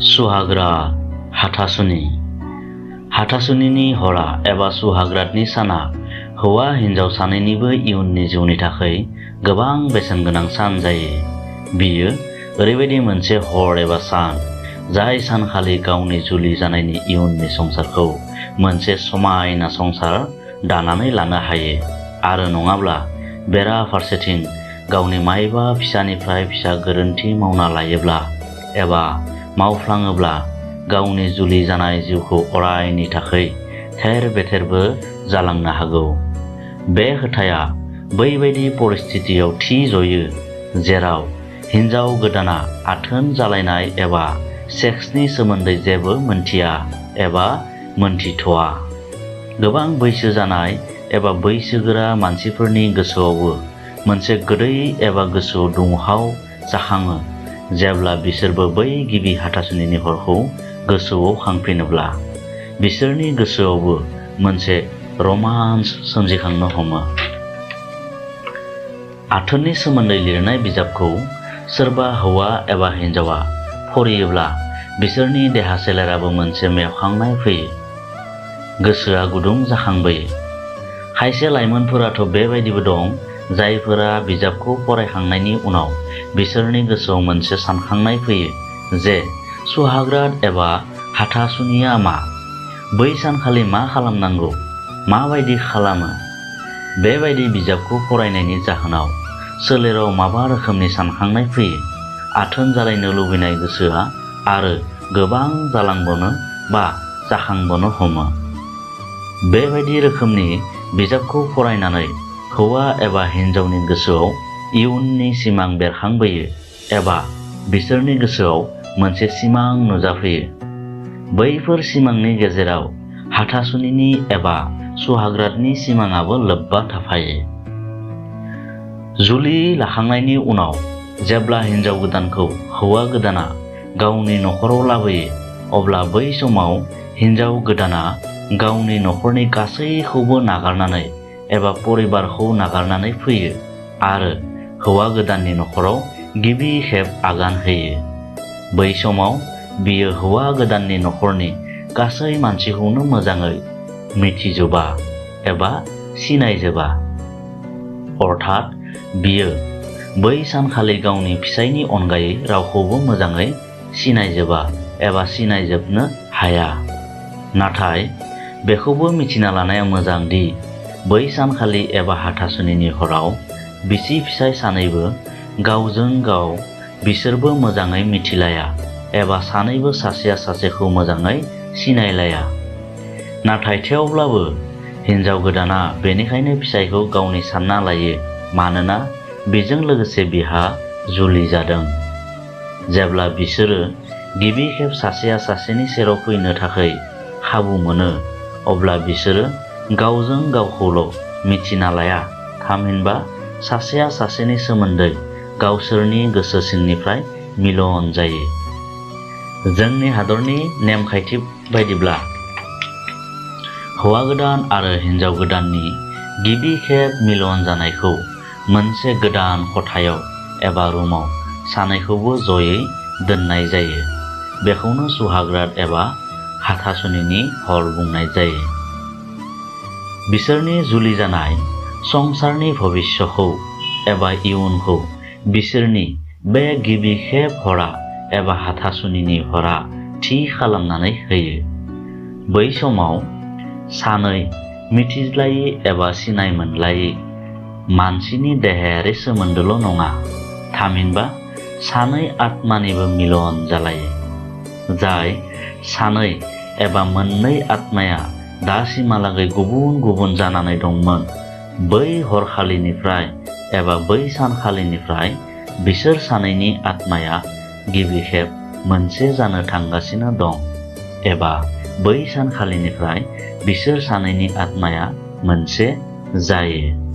सुहाग्रा हाथासुनि हाथासुनिनि हरा एबा सुहाग्रातनि साना हौवा हिन्जाव सानैनिबो इयुननि जिउनि थाखाय गोबां बेसेन गोनां सान जायो। बियो ओरैबायदि मोनसे हर एबा सान जाय सानखालि गावनि जुलि जानायनि इयुननि संसारखौ मोनसे समायना संसार दानानै लानो हायो आरो नङाब्ला बेरा फारसेथिं गावनि मायबा फिसानिफ्राय फिसा गोरोन्थि मावना लायोब्ला एबा मावफ्लाङोब्ला गावनि जुलि जानाय जिउखौ अरायनि थाखाय थेर बेथेरबो जालांनो हागौ। बे खोथाया बैबायदि परिस्थितियाव थि जयो जेराव हिन्जाव गोदाना आथोन जालायनाय एबा सेक्सनि सोमोन्दै जेबो मोनथिया एबा मोनथिथ'वा। गोबां बैसो जानाय एबा बैसोगोरा मानसिफोरनि गोसोआवबो मोनसे गोदै एबा गोसोआव दुंहाव जाखाङो जेब्ला बिसोरबो बै गिबि हाथासुनिनि हरखौ गोसोआव खांफिनोब्ला बिसोरनि गोसोआवबो मोनसे रमान्स सोमजिखांनो हमो। आथोननि सोमोन्दै लिरनाय बिजाबखौ सोरबा हौवा एबा हिन्जावा फरायोब्ला बिसोरनि देहा सोलेराबो मोनसे मेवखांनाय फैयो, गोसोआ गुदुं जाखांबोयो। खायसे लाइमोनफोराथ' बेबायदिबो दं जायफोरा बिजाबखौ फरायखांनायनि उनाव बिसोरनि गोसोआव मोनसे सानखांनाय फैयो जे सुहाग्रात एबा हाथासुनिया मा, बै सानखालि मा खालामनांगौ, माबायदि खालामो। बेबायदि बिजाबखौ फरायनायनि जाहोनाव सोलेराव माबा रोखोमनि सानखांनाय फैयो, आथोन जालायनो लुबैनाय गोसोआ आरो गोबां जालांबोनो बा जाखांबोनो हमो। बेबायदि रोखोमनि बिजाबखौ फरायनानै हौवा एबा हिन्जावनि गोसोआव इयुननि सिमां बेरखांबोयो एबा बिसोरनि गोसोआव मोनसे सिमां नुजाफैयो। बैफोर सिमांनि गेजेराव हाथासुनिनि एबा सुहाग्रातनि सिमाङाबो लोब्बा थाफायो। जुलि लाखांनायनि उनाव जेब्ला हिन्जाव गोदानखौ हौवा गोदाना गावनि नखराव लाबोयो अब्ला बै समाव हिन्जाव गोदाना गावनि नखरनि गासैखौबो नागारनानै एबा परिबारखौ नागारनानै फैयो आरो हौवा गोदाननि नखराव गिबि खेब आगान होयो। बै समाव बियो हौवा गोदाननि नखरनि गासै मानसिखौनो मोजाङै मिथिजोबा एबा सिनायजोबा। अर्थात बियो बै सानखालि गावनि फिसायनि अनगायै रावखौबो मोजाङै सिनायजोबा एबा सिनायजोबनो हाया। नाथाय बेखौबो मिथिना लानाया मोजां दि बै सानखालि एबा हाथासुनिनि हराव बिसि फिसाय सानैबो गावजों गाव बिसोरबो मोजाङै मिथिलाया एबा सानैबो सासेया सासेखौ मोजाङै सिनायलाया। नाथाय थेवब्लाबो हिन्जाव गोदाना बेनिखायनो फिसायखौ गावनि सानना लायो मानोना बेजों लोगोसे बिहा जुलि जादों। जेब्ला बिसोरो गिबि खेब सासेया सासेनि सेराव फैनो थाखाय खाबु मोनो अब्ला बिसोरो गावजों गावखौल' मिथिना लाया थामहिनबा सासेया सासेनि सोमोन्दै गावसोरनि गोसो सिंनिफ्राय मिलन जायो। जोंनि हादरनि नेमखान्थि बायदिब्ला हौवा गोदान आरो हिन्जाव गोदाननि गिबि खेब मिलन जानायखौ मोनसे गोदान खथायाव एबा रुमाव सानैखौबो जयै दोननाय जायो। बेखौनो सुहाग्रात एबा हाथासुनिनि हर बुंनाय जायो। बिसोरनि जुलि जानाय संसारनि भबिष्यखौ एबा इयुनखौ बिसोरनि बे गिबि खेब हरा एबा हाथासुनिनि हरा थि खालामनानै होयो। बै समाव सानै मिथिज्लायै एबा सिनाय मोनलायै मानसिनि देहायारि सोमोन्दोल' नङा थामहिनबा सानै आत्मानिबो मिलन जालायो। जाय सानै एबा मोननै आत्माया दासिमहालागै गुबुन गुबुन जानानै दंमोन बै हरखालिनिफ्राय एबा बै सानखालिनिफ्राय बिसोर सानैनि आत्माया गिबि खेब मोनसे जानो थांगासिनो दं एबा बै सानखालिनिफ्राय बिसोर सानैनि आत्माया मोनसे जायो।